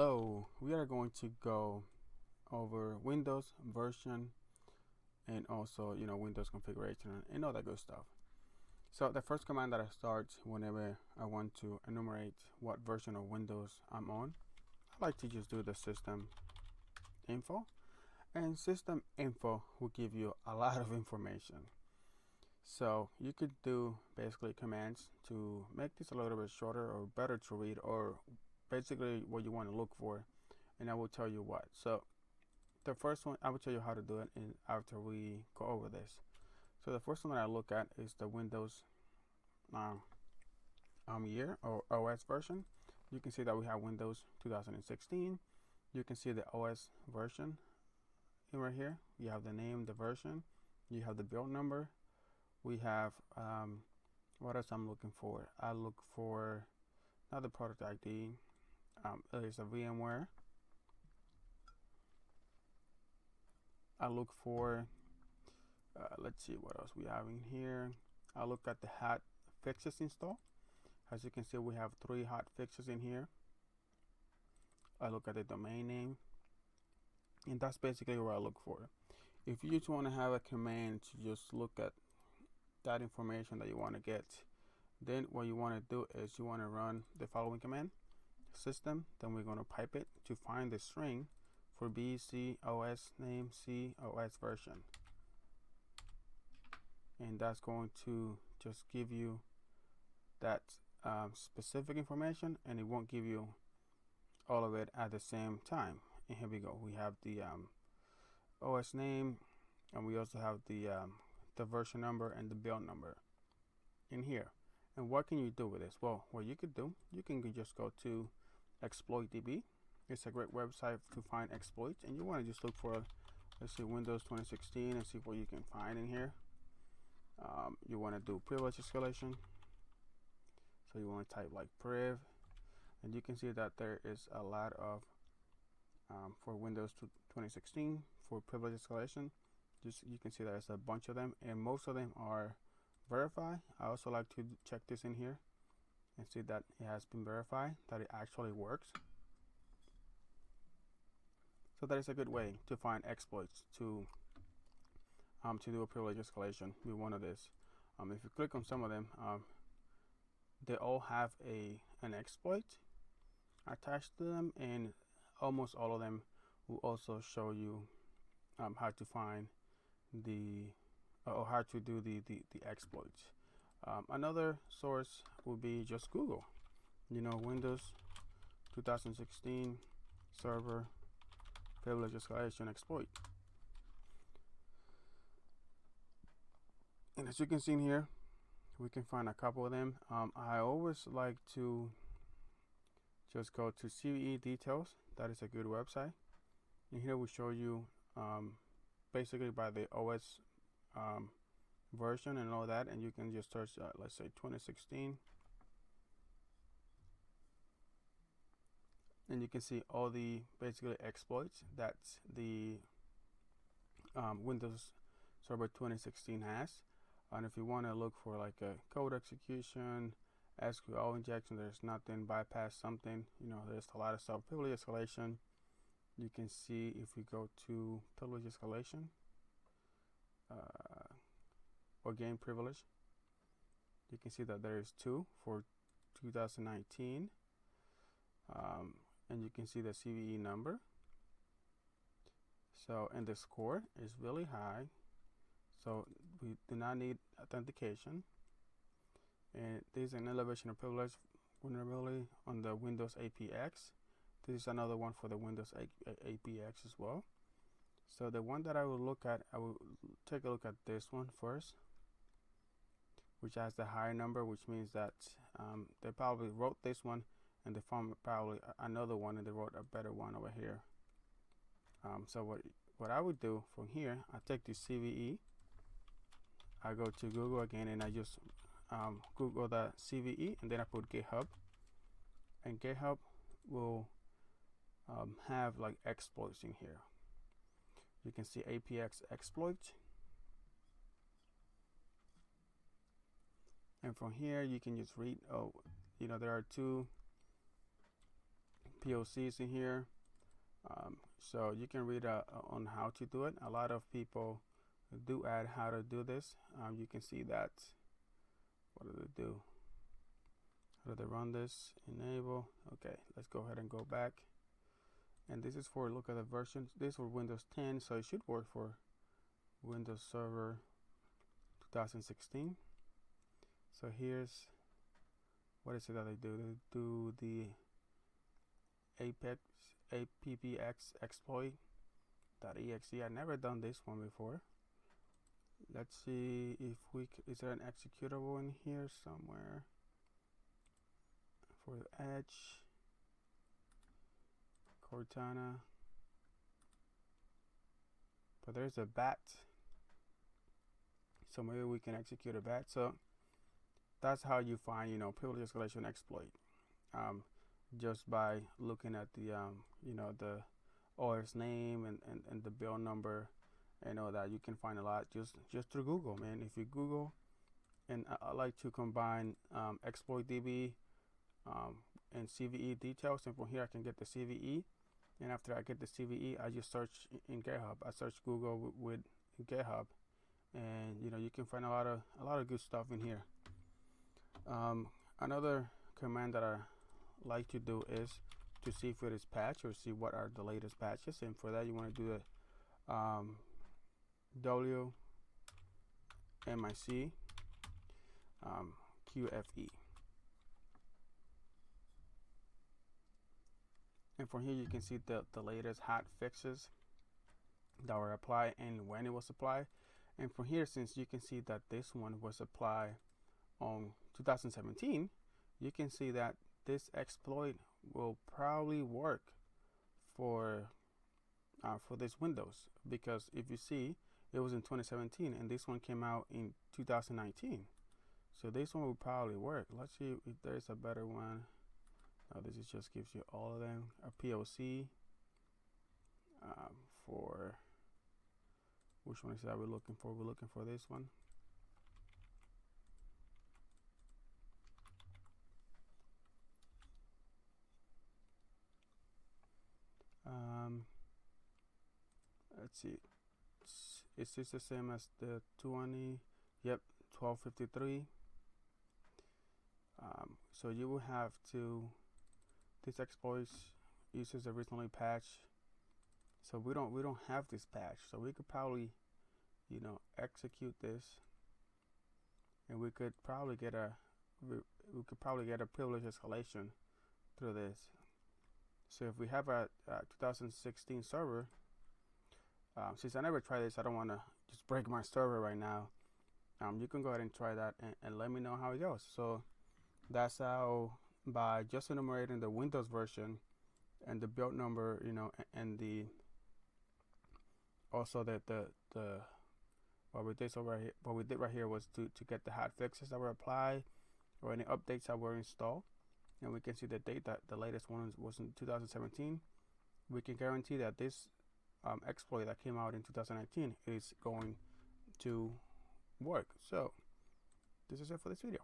Hello, we are going to go over Windows version and also Windows configuration and all that good stuff. So the first command that I start whenever I want to enumerate what version of Windows I'm on, I like to just do the system info, and system info will give you a lot of information. So you could do basically commands to make this a little bit shorter or better to read, or basically what you want to look for, and I will tell you what. So the first one, I will tell you how to do it after we go over this. So the first one that I look at is the Windows year or OS version. You can see that we have Windows 2016. You can see the OS version right here. You have the name, the version, you have the build number. We have what else I'm looking for? I look for not the product ID. There's a VMware. I look for let's see what else we have in here. I look at the hotfixes install. As you can see, we have 3 hotfixes in here. I look at the domain name, and that's basically what I look for. If you just want to have a command to just look at that information that you want to get, then what you want to do is you want to run the following command: system, then we're going to pipe it to find the string for BC OS name C OS version, and that's going to just give you that specific information, and it won't give you all of it at the same time. And here we go, we have the OS name, and we also have the version number and the build number in here. And what can you do with this? Well, what you could do, you can just go to Exploit DB. It's a great website to find exploits, and you want to just look for, let's see, Windows 2016 and see what you can find in here. You want to do privilege escalation, so you want to type like priv, and you can see that there is a lot of for Windows 2016 for privilege escalation. Just you can see there's a bunch of them, and most of them are verified. I also like to check this in here and see that it has been verified, that it actually works. So that is a good way to find exploits to do a privilege escalation with one of this. If you click on some of them, they all have an exploit attached to them, and almost all of them will also show you how to find or how to do the exploits. Another source would be just Google. Windows 2016 server privilege escalation exploit. And as you can see in here, we can find a couple of them. I always like to just go to CVE Details. That is a good website. And here we show you basically by the OS version and all that, and you can just search let's say 2016, and you can see all the basically exploits that the Windows Server 2016 has. And if you want to look for like a code execution, SQL injection, there's nothing, bypass something, there's a lot of stuff. Privilege escalation, you can see if we go to privilege escalation or gain privilege, you can see that there is 2 for 2019, and you can see the CVE number. So, and the score is really high, so we do not need authentication. And there's an elevation of privilege vulnerability on the Windows APX. This is another one for the Windows APX as well. So the one that I will look at, I will take a look at this one first, which has the higher number, which means that they probably wrote this one, and they found probably another one, and they wrote a better one over here. So what I would do from here, I take the CVE, I go to Google again, and I just Google the CVE, and then I put GitHub, and GitHub will have like exploits in here. You can see APX exploit, and from here you can just read. There are 2 POCs in here. So you can read on how to do it. A lot of people do add how to do this. You can see that. What do they do? How do they run this? Enable. Okay, let's go ahead and go back. And this is for, look at the versions. This is for Windows 10, so it should work for Windows Server 2016. So here's, what is it that they do? They do the appx exploit.exe. I've never done this one before. Let's see if we is there an executable in here somewhere for the Edge, Cortana, but there's a bat, so maybe we can execute a bat. So that's how you find, privilege escalation exploit, just by looking at the the OS name and the build number. That you can find a lot just through Google, man. If you Google, and I like to combine Exploit DB and CVE Details, and from here I can get the CVE, and after I get the CVE, I just search in GitHub. I search Google with GitHub, and you can find a lot of good stuff in here. Another command that I like to do is to see if it is patched or see what are the latest patches, and for that you want to do the WMIC QFE, and from here you can see the latest hot fixes that were applied and when it was applied. And from here, since you can see that this one was applied on 2017, you can see that this exploit will probably work for this Windows, because if you see, it was in 2017 and this one came out in 2019, so this one will probably work. Let's see if there's a better one. This is just gives you all of them. A POC for which one is that we're looking for? We're looking for this one. Let's see. Is this the same as the 20? Yep, 1253. So you will have to. This exploits uses a recently patched. So we don't have this patch. So we could probably, execute this, and we could probably get a privilege escalation through this. So if we have a 2016 server, since I never tried this, I don't want to just break my server right now. You can go ahead and try that and let me know how it goes. So that's how, by just enumerating the Windows version and the build number, and the also that the what we did right here was to get the hot fixes that were applied or any updates that were installed, and we can see the date that the latest one was in 2017. We can guarantee that this exploit that came out in 2019 is going to work. So this is it for this video.